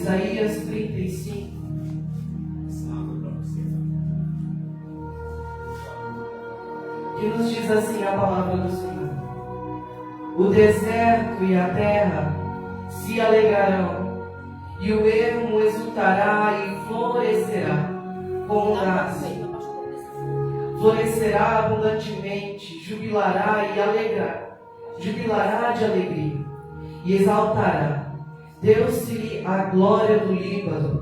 Isaías 35. Que nos diz assim a palavra do Senhor: o deserto e a terra se alegrarão, e o ermo exultará e florescerá como nasce. Florescerá abundantemente, jubilará de alegria e exaltará. Deu-se-lhe a glória do Líbano,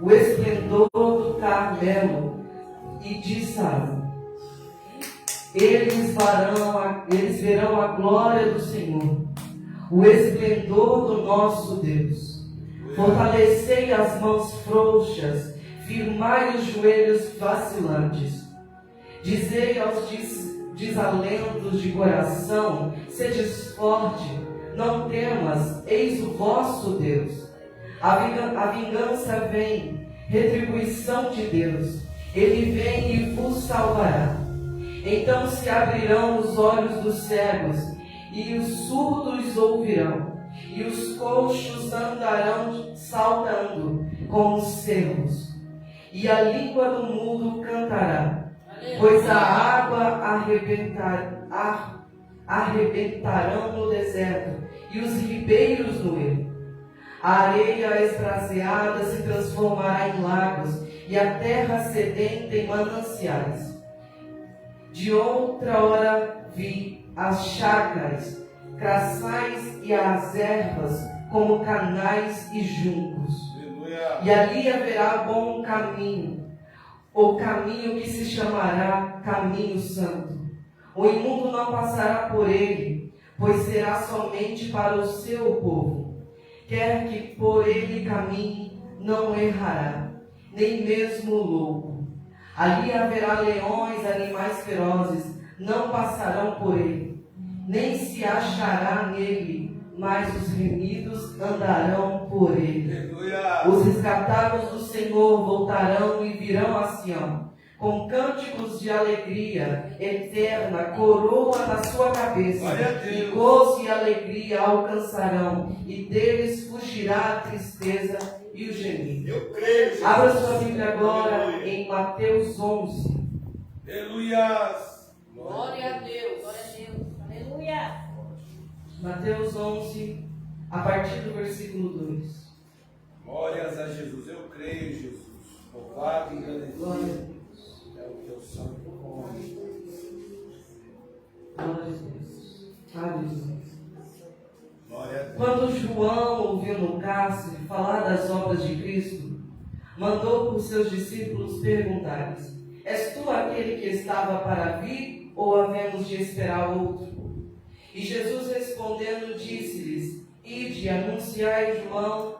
o esplendor do Carmelo e de Saron. Eles verão a glória do Senhor, o esplendor do nosso Deus. Fortalecei as mãos frouxas, firmai os joelhos vacilantes. Dizei aos desalentos de coração: sedes forte, não temas, eis o vosso Deus. A vingança vem, retribuição de Deus, Ele vem e vos salvará. Então se abrirão os olhos dos cegos, e os surdos ouvirão, e os coxos andarão saltando como cervos, e a língua do mudo cantará, pois a água arrebentarão no deserto, e os ribeiros no ermo. A areia esbraseada se transformará em lagos, e a terra sedenta em mananciais. De outra hora vi as chácaras, craçais e as ervas como canais e juncos. E ali haverá bom caminho, o caminho que se chamará caminho santo. O imundo não passará por ele, pois será somente para o seu povo. Quer que por ele caminhe, não errará, nem mesmo o louco. Ali haverá leões, animais ferozes, não passarão por ele, nem se achará nele, mas os remidos andarão por ele. Aleluia. Os resgatados do Senhor voltarão e virão a Sião, com cânticos de alegria eterna, coroa na sua cabeça, e gozo e alegria alcançarão, e deles fugirá a tristeza e o gemido. Eu creio. Abra sua Bíblia agora. Aleluia. Em Mateus 11. Aleluia. Glória a Deus. Glória a Deus. Aleluia. Mateus 11, a partir do versículo 2. Glórias a Jesus. Eu creio, Jesus. Louvado e agradecido. Glória a Deus. É o teu santo nome. Glória a Deus. Aleluia. Glória. Quando João ouviu no cárcere falar das obras de Cristo, mandou por seus discípulos perguntar-lhes: és tu aquele que estava para vir, ou havemos de esperar outro? E Jesus respondendo disse-lhes: ide, anunciai João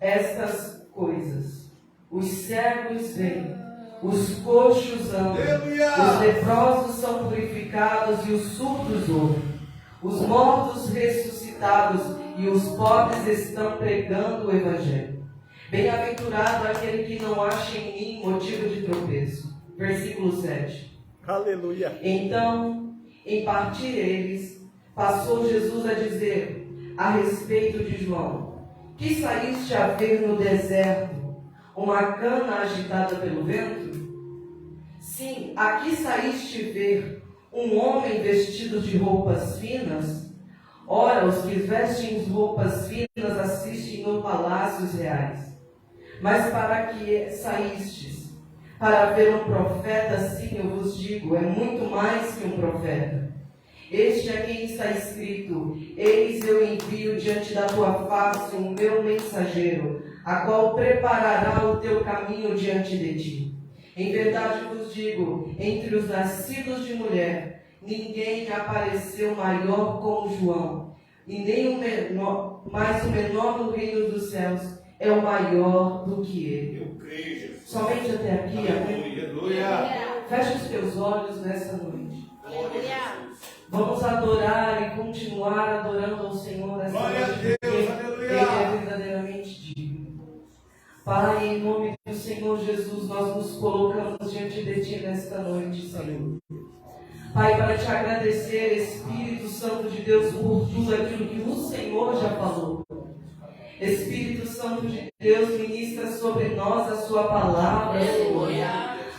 estas coisas. Os cegos veem, os coxos andam, os leprosos são purificados e os surdos ouvem. Os mortos ressuscitados e os pobres estão pregando o Evangelho. Bem-aventurado aquele que não acha em mim motivo de tropeço. Versículo 7. Aleluia. Então, em partir eles, passou Jesus a dizer a respeito de João: que saíste a ver no deserto? Uma cana agitada pelo vento? Sim, aqui saíste ver um homem vestido de roupas finas? Ora, os que vestem roupas finas assistem no palácios reais. Mas para que saístes? Para ver um profeta? Sim, eu vos digo, é muito mais que um profeta. Este é quem está escrito: eis eu envio diante da tua face o meu mensageiro, a qual preparará o teu caminho diante de ti. Em verdade vos digo, entre os nascidos de mulher, ninguém apareceu maior como João, e nem o menor, mas o menor no reino dos céus é o maior do que ele. Eu creio, Jesus. Somente até aqui, amém? Aleluia. Feche os teus olhos nessa noite. Aleluia. Vamos adorar e continuar adorando ao Senhor nessa Glória a noite, Deus, porque aleluia. Ele é verdadeiramente digno. Pai, em nome do Senhor Jesus, nós nos colocamos diante de Ti nesta noite, Senhor. Pai, para Te agradecer, Espírito Santo de Deus, por tudo aquilo que o Senhor já falou. Espírito Santo de Deus, ministra sobre nós a sua palavra, Senhor.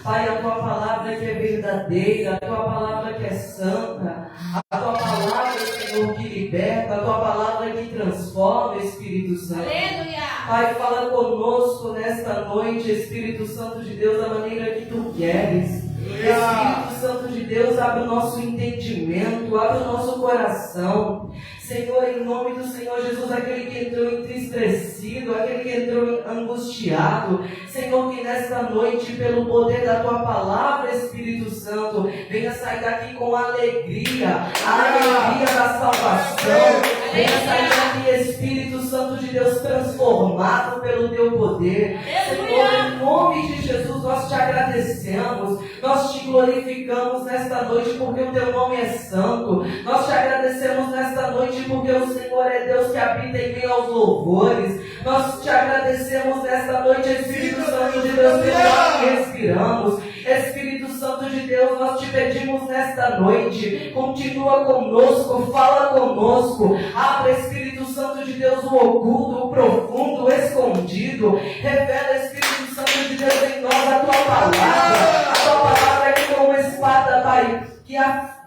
Pai, a tua palavra que é verdadeira, a tua palavra que é santa, a tua palavra, Senhor, que liberta, a tua palavra que transforma, Espírito Santo. Aleluia. Pai, fala conosco nesta noite, Espírito Santo de Deus, da maneira que tu queres. Espírito Santo de Deus, abre o nosso entendimento, abre o nosso coração. Senhor, em nome do Senhor Jesus, aquele que entrou entristecido, aquele que entrou angustiado, Senhor, que nesta noite, pelo poder da tua palavra, Espírito Santo, venha sair daqui com alegria, a alegria da salvação. Venha sair daqui, Espírito Santo de Deus, transformado pelo teu poder. Senhor, em nome de Jesus, nós te agradecemos, nós te glorificamos nesta noite, porque o teu nome é santo. Nós te agradecemos nesta noite, porque o Senhor é Deus que habita em meio aos louvores. Nós te agradecemos nesta noite, Espírito Santo de Deus, pelo ar que respiramos. Espírito Santo de Deus, nós te pedimos nesta noite, continua conosco, fala conosco, abre, Espírito Santo de Deus, o oculto, o profundo, o escondido, revela, Espírito Santo de Deus, em nós a tua palavra que como uma espada, Pai, que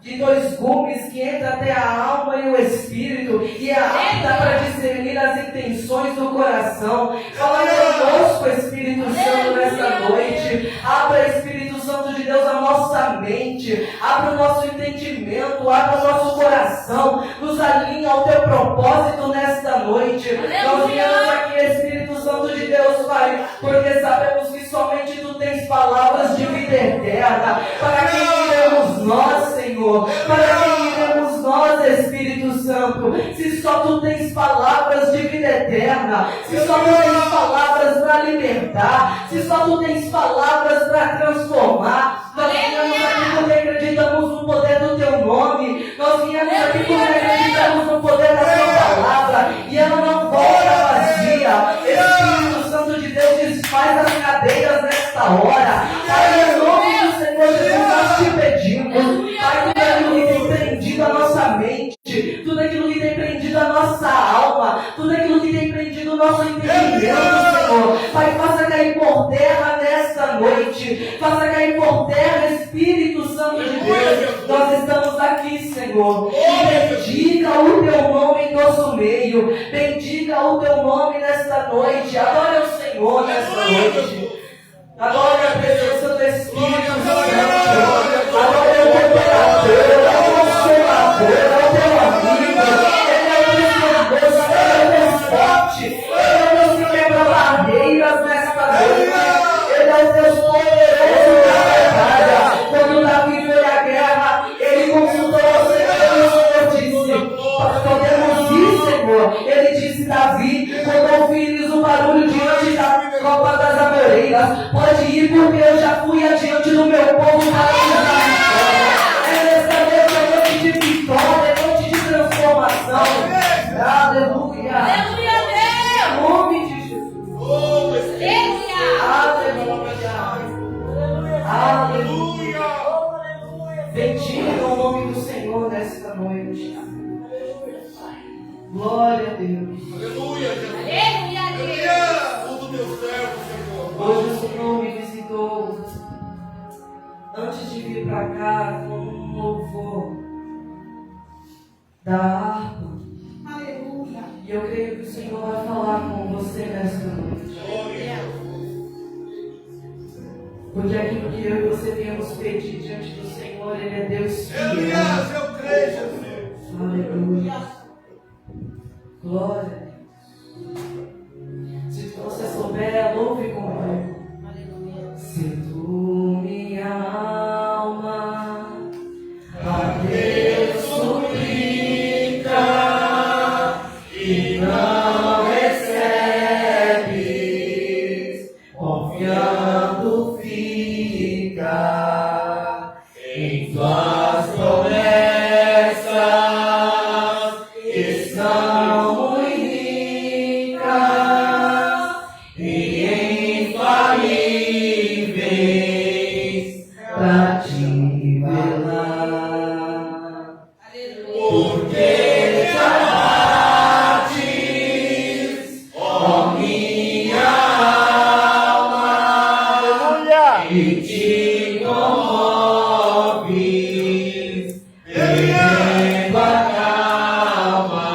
de dois gumes, que entra até a alma e o espírito, e é apta para discernir as intenções do coração. Fala conosco, Espírito Santo, nesta noite. Abra, Espírito Santo de Deus, a nossa mente, abra o nosso entendimento, abra o nosso coração, nos alinha ao teu propósito nesta noite. Nós viemos aqui, Espírito Santo de Deus, Pai, porque sabemos que somente tu tens palavras de vida eterna. Para quem iremos nós, Senhor? Para quem iremos nós, Espírito Santo? Se só tu tens palavras de vida eterna, se só tu tens palavras para libertar, se só tu tens palavras para transformar. Nós viemos aqui porque acreditamos no poder do teu nome. Nós viemos aqui porque acreditamos no poder da tua palavra, e ela não volta vazia. Espírito Santo de Deus, desfaz as cadeias nesta hora. Pai, em nome do Senhor Jesus, nós te pedimos. Pai, tudo aquilo que tem prendido a nossa mente, tudo aquilo que tem prendido a nossa alma, tudo aquilo que tem prendido o nosso entendimento, Senhor. Pai, faça cair por terra nesta noite. Faça cair por terra, Espírito Santo de Deus. Nós estamos aqui, Senhor. E bendiga o teu nome em nosso meio. Bendiga o teu nome nesta noite. Adore o Senhor nesta noite. Adore a presença do Espírito Santo. Adore o temperador, o consolador, o teu amigo. Ele é o Deus que ele é o Deus forte. Ele é o Deus que quebra barreiras nesta noite. Ele é o Deus poderoso da batalha. Quando Davi foi à guerra, ele consultou ao Senhor e o Senhor disse: podemos ir, Senhor. Ele disse: Davi, quando ouvires o barulho diante da copa das amoreiras, pode ir, porque eu já fui adiante do meu povo para nos dar vitória. É nesta noite, é noite de vitória, é noite de transformação. Aleluia. Aleluia, Deus. Em nome de Jesus. Aleluia. Aleluia. Bendiga o nome do Senhor nesta noite. Glória a Deus. Aleluia, Jesus. Aleluia, Deus. Tudo teu servo, Senhor. Hoje o Senhor me visitou antes de vir para cá com um louvor da harpa. Aleluia. E eu creio que o Senhor vai falar com você nesta noite. Porque aquilo que eu e você viemos pedir diante do Senhor, Ele é Deus fiel. Eu creio, Jesus. Aleluia. Glória a Deus. Se você souber, louve comigo. Aleluia. Se tu, minha alma, a Deus suplica e não recebes, confiando fica em tuas promessas que são muito ricas e infalíveis. e te comoves, perdendo a calma.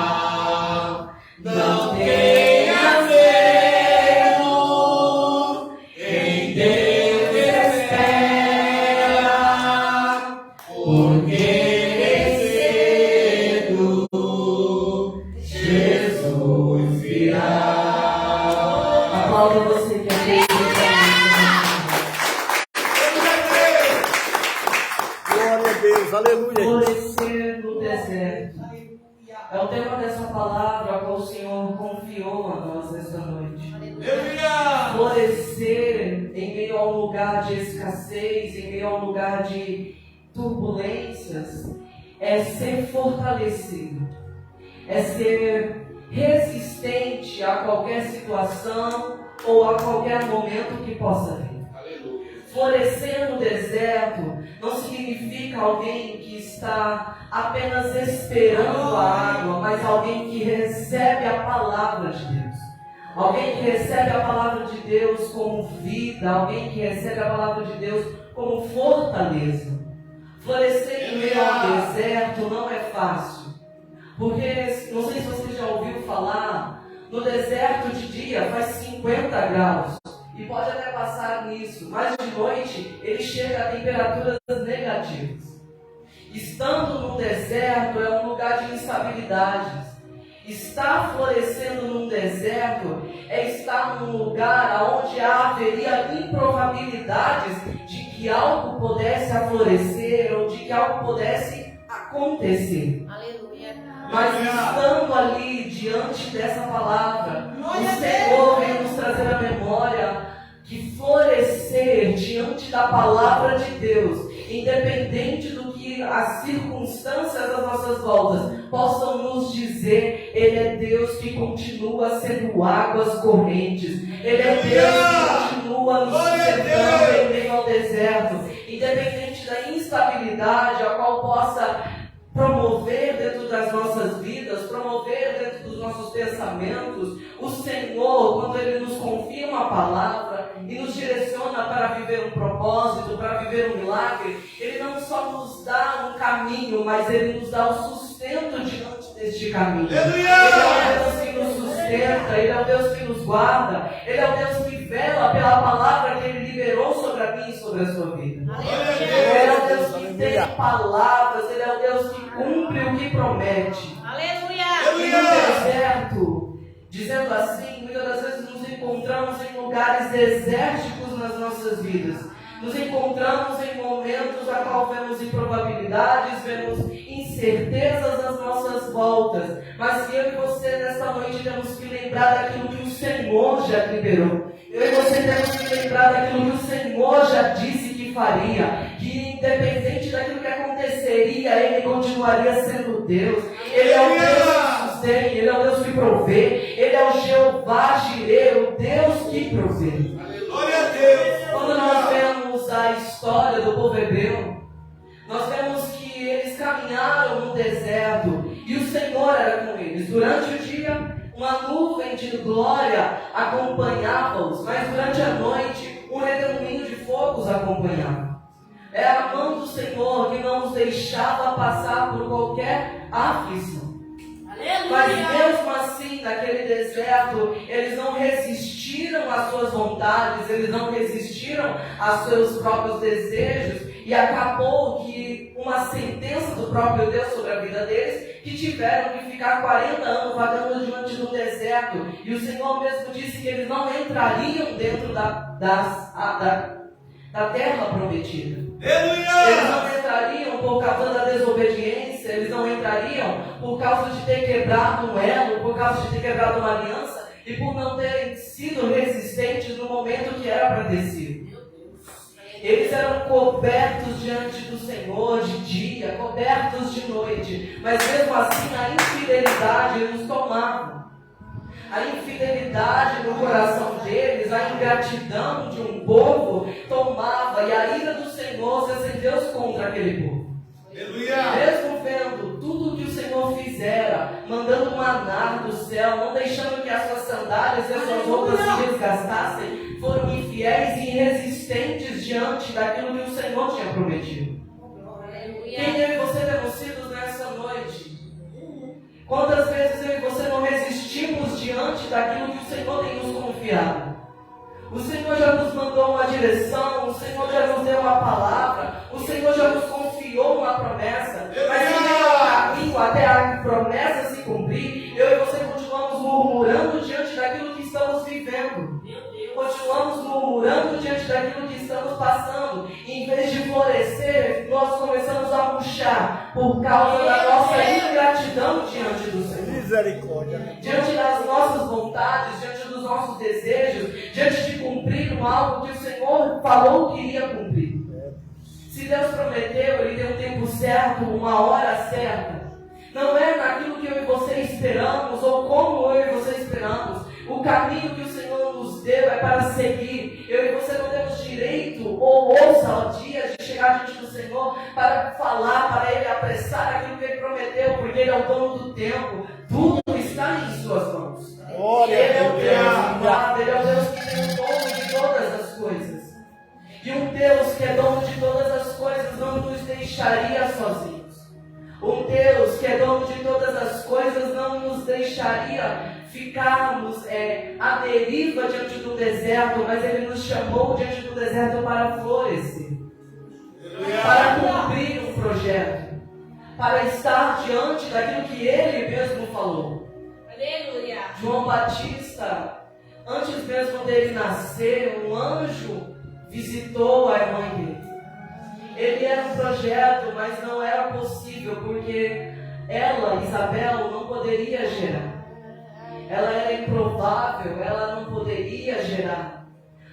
Não tenhas medo, em Deus espera, porque cedo Jesus virá. Aplauda você que acredita. Glória a Deus, aleluia. Florescer no deserto. É o tema dessa palavra a qual o Senhor confiou a nós nesta noite. Florescer em meio a um lugar de escassez, em meio a um lugar de turbulências, é ser fortalecido, é ser resistente a qualquer situação ou a qualquer momento que possa vir. Florescer no deserto não significa alguém que está apenas esperando a água, mas alguém que recebe a palavra de Deus. Alguém que recebe a palavra de Deus como vida, alguém que recebe a palavra de Deus como fortaleza. Florescer em meio ao deserto não é fácil, porque não sei se você já ouviu falar, no deserto de dia faz 50 graus. E pode até passar nisso, mas de noite ele chega a temperaturas negativas. Estando no deserto é um lugar de instabilidades. Estar florescendo num deserto é estar num lugar onde haveria improbabilidades de que algo pudesse aflorescer ou de que algo pudesse acontecer. Aleluia. Mas estando ali diante dessa palavra, o Senhor vem nos trazer à memória que florescer diante da palavra de Deus, independente do que as circunstâncias das nossas voltas possam nos dizer, Ele é Deus que continua sendo águas correntes. Ele é Deus que continua nos sustentando em meio ao deserto, independente da instabilidade a qual possa promover dentro das nossas vidas, promover dentro dos nossos pensamentos. O Senhor, quando Ele nos confia uma palavra e nos direciona para viver um propósito, para viver um milagre, Ele não só nos dá um caminho, mas Ele nos dá o sustento diante deste caminho. Ele é o Deus que nos sustenta, Ele é o Deus que nos guarda, Ele é o Deus que vela pela palavra que Ele liberou sobre a mim e sobre a sua vida. Ele é o Deus que tem palavras, Ele é o Deus que cumpre o que promete. Aleluia. E no deserto, dizendo assim, muitas das vezes nos encontramos em lugares desérticos nas nossas vidas. Nos encontramos em momentos a qual vemos improbabilidades, vemos incertezas nas nossas voltas. Mas eu e você nesta noite temos que lembrar daquilo que o Senhor já liberou. Eu e você temos que lembrar daquilo que o Senhor já disse que faria. Que independente daquilo que aconteceria, Ele continuaria sendo Deus. Ele é o Deus que sustém, Ele é o Deus que provê. Ele é o Jeová Jireh, o Deus que provê. Glória a Deus. Quando nós vemos a história do povo hebreu, nós vemos que eles caminharam no deserto e o Senhor era com eles. Durante o dia, uma nuvem de glória acompanhava-os, mas durante a noite, um redemoinho de fogo os acompanhava. Era a mão do Senhor que não os deixava passar por qualquer aflição. Mas mesmo assim, naquele deserto, eles não resistiram às suas vontades, eles não resistiram aos seus próprios desejos, e acabou que uma sentença do próprio Deus sobre a vida deles, que tiveram que ficar 40 anos vagando diante do deserto, e o Senhor mesmo disse que eles não entrariam dentro da terra prometida. Eles não entrariam por causa da desobediência, eles não entrariam por causa de ter quebrado um elo, por causa de ter quebrado uma aliança e por não terem sido resistentes no momento que era para ter sido. Eles eram cobertos diante do Senhor de dia, cobertos de noite, mas mesmo assim a infidelidade os tomava. A infidelidade no coração deles, a ingratidão de um povo tomava, e a ira do Senhor se acendeu contra aquele povo. Mesmo vendo tudo que o Senhor fizera, mandando maná do céu, não deixando que as suas sandálias e as suas roupas se desgastassem, foram infiéis e irresistentes diante diante daquilo que o Senhor tinha prometido. Quem eu e você temos sido nessa noite? Quantas vezes eu e você não resistimos diante daquilo que o Senhor tem nos confiado? O Senhor já nos mandou uma direção, o Senhor já nos deu uma palavra, o Senhor já nos confiou uma promessa, mas em meio ao caminho até a promessa se cumprir, eu e você continuamos murmurando diante daquilo que estamos vivendo. Continuamos murmurando diante daquilo que estamos passando. E em vez de florescer, nós começamos a murchar por causa da nossa ingratidão diante do Senhor. Misericórdia. Diante das nossas vontades, diante dos nossos desejos, diante de cumprir algo que o Senhor falou que iria cumprir. Se Deus prometeu, Ele tem um tempo certo, uma hora certa. Não é naquilo que eu e você esperamos, ou como eu e você esperamos. O caminho que o Senhor nos deu é para seguir. Eu e você não temos direito ou ouça ao dia de chegar diante do Senhor para falar, para Ele apressar aquilo que Ele prometeu, porque Ele é o dono do tempo. Tudo está em Suas mãos. Ele é o Deus amado, Ele é o Deus que tem o dono de todas as coisas. E um Deus que é dono de todas as coisas não nos deixaria sozinhos. Um Deus que é dono de todas as coisas não nos deixaria ficarmos à deriva diante do deserto, mas Ele nos chamou diante do deserto para florescer, para cumprir um projeto, para estar diante daquilo que Ele mesmo falou. Aleluia. João Batista, antes mesmo dele nascer, um anjo visitou a mãe dele. Ele era um projeto, mas não era possível, porque ela, Isabel, não poderia gerar. Ela era improvável, ela não poderia gerar.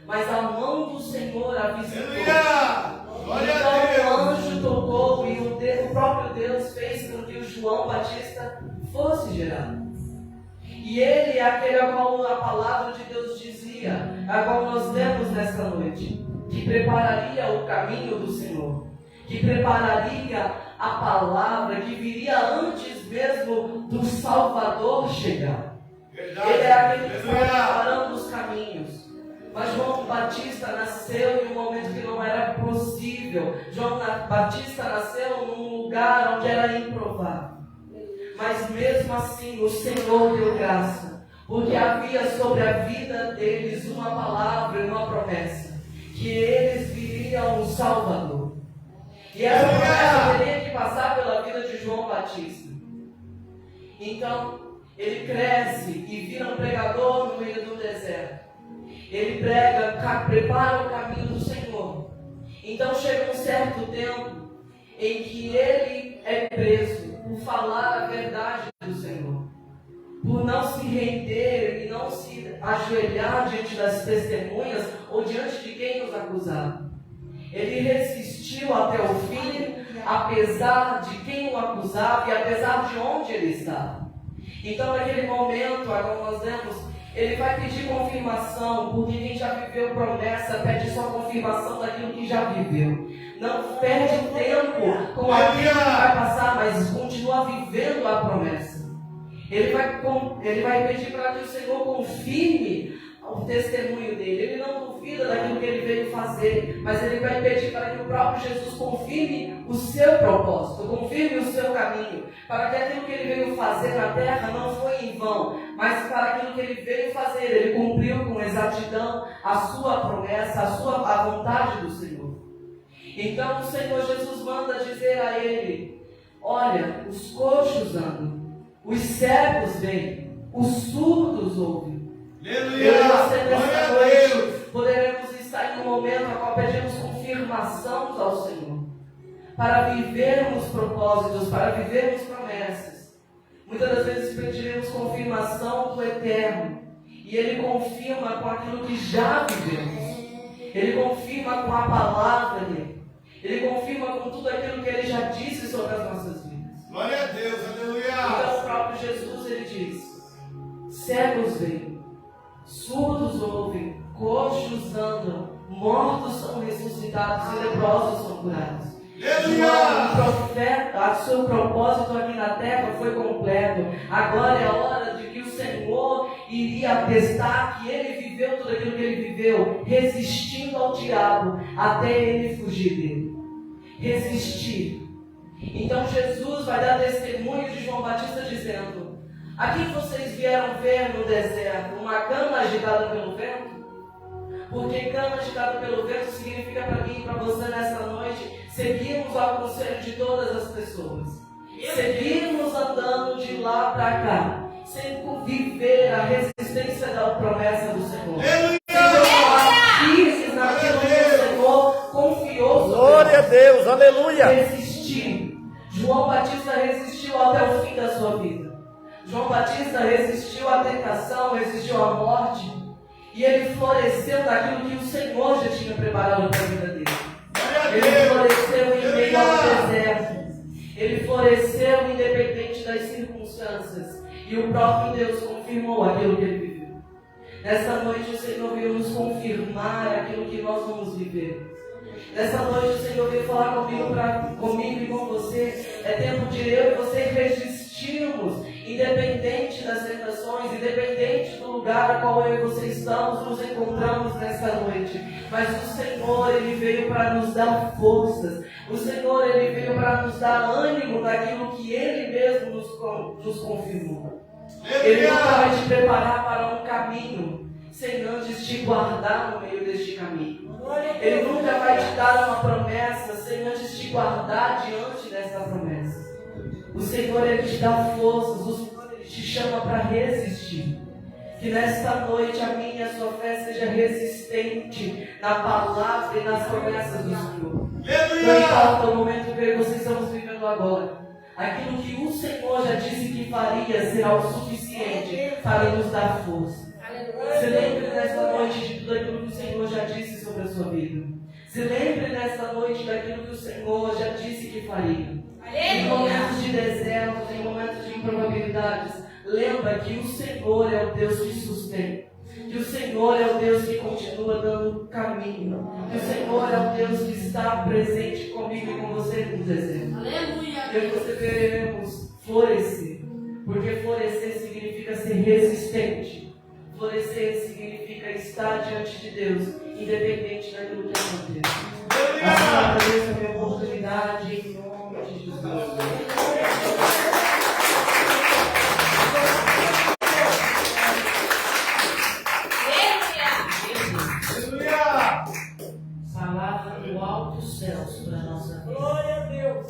Mas a mão do Senhor a visitou. Então o anjo tocou e o próprio Deus fez com que o João Batista fosse gerado. E ele é aquele a qual a palavra de Deus dizia, a qual nós lemos nesta noite, que prepararia o caminho do Senhor, que prepararia a palavra, que viria antes mesmo do Salvador chegar. Ele é aquele que está preparando os caminhos. Mas João Batista nasceu em um momento que não era possível. João Batista nasceu num lugar onde era improvável. Mas mesmo assim o Senhor deu graça, porque havia sobre a vida deles uma palavra e uma promessa, que eles viriam um Salvador. E essa promessa teria que passar pela vida de João Batista. Então, ele cresce e vira um pregador no meio do deserto. Ele prega, prepara o caminho do Senhor. Então chega um certo tempo em que ele é preso por falar a verdade do Senhor, por não se render e não se ajoelhar diante das testemunhas ou diante de quem os acusava. Ele resistiu até o fim, apesar de quem o acusava e apesar de onde ele estava. Então, naquele momento, agora nós lemos, ele vai pedir confirmação, porque quem já viveu promessa pede só confirmação daquilo que já viveu. Não perde tempo com aquilo que vai passar, mas continua vivendo a promessa. Ele vai pedir para que o Senhor confirme o testemunho dele. Ele não duvida daquilo que ele veio fazer, mas ele vai pedir para que o próprio Jesus confirme o seu propósito, confirme o seu caminho, para que aquilo que ele veio fazer na terra não foi em vão, mas para aquilo que ele veio fazer, ele cumpriu com exatidão a sua promessa, a vontade do Senhor. Então o Senhor Jesus manda dizer a ele: olha, os coxos andam, os cegos veem, os surdos ouvem. Aleluia! Eu e você nesta noite poderemos estar em um momento a qual pedimos confirmação ao Senhor, para vivermos propósitos, para vivermos promessas. Muitas das vezes pediremos confirmação do Eterno, e Ele confirma com aquilo que já vivemos. Ele confirma com a palavra dele. Ele confirma com tudo aquilo que Ele já disse sobre as nossas vidas. Glória a Deus, aleluia! Então o próprio Jesus, Ele diz: cegos veem, surdos ouvem, coxos andam, mortos são ressuscitados e leprosos são curados. O seu propósito aqui na terra foi completo. Agora é a hora de que o Senhor iria atestar que ele viveu tudo aquilo que ele viveu, resistindo ao diabo, até ele fugir dele. Resistir. Então Jesus vai dar testemunho de João Batista dizendo: a quem vocês vieram ver no deserto? Uma cana agitada pelo vento? Porque cana agitada pelo vento significa para mim e para você nessa noite seguirmos ao conselho de todas as pessoas. Seguirmos andando de lá para cá, sem viver a resistência da promessa do Senhor. Firmes naquilo que o Senhor confiou sobre nós. Glória a Deus, aleluia. Resistir. João Batista resistiu até o fim da sua vida. João Batista resistiu à tentação, resistiu à morte. E ele floresceu daquilo que o Senhor já tinha preparado para a vida dele. Ele floresceu em meio ao deserto. Ele floresceu independente das circunstâncias. E o próprio Deus confirmou aquilo que ele viveu. Nessa noite o Senhor veio nos confirmar aquilo que nós vamos viver. Nessa noite o Senhor veio falar comigo e com você. É tempo de eu e você resistirmos, independente das tentações, independente do lugar a qual eu e você estamos, nos encontramos nessa noite. Mas o Senhor, Ele veio para nos dar forças. O Senhor, Ele veio para nos dar ânimo daquilo que Ele mesmo nos confirmou. Ele nunca vai te preparar para um caminho sem antes te guardar no meio deste caminho. Ele nunca vai te dar uma promessa sem antes te guardar diante dessa promessa. O Senhor, Ele te dá forças. O Senhor, Ele te chama para resistir. Que nesta noite a minha e a sua fé seja resistente na palavra e nas promessas do Senhor. Não importa o momento que vocês estamos vivendo agora. Aquilo que o Senhor já disse que faria será o suficiente para nos dar força. Se lembre nesta noite de tudo aquilo que o Senhor já disse sobre a sua vida. Se lembre nesta noite daquilo que o Senhor já disse que faria. Em momentos de deserto, em momentos de improbabilidades, lembra que o Senhor é o Deus que sustenta. Que o Senhor é o Deus que continua dando caminho. Que o Senhor é o Deus que está presente comigo e com você no deserto. Aleluia. Eu e você veremos florescer. Porque florescer significa ser resistente. Florescer significa estar diante de Deus, independente daquilo que aconteça. Assim eu agradeço a minha oportunidade em nome de Jesus. Palavra do alto céus para a nossa vida. Glória a Deus.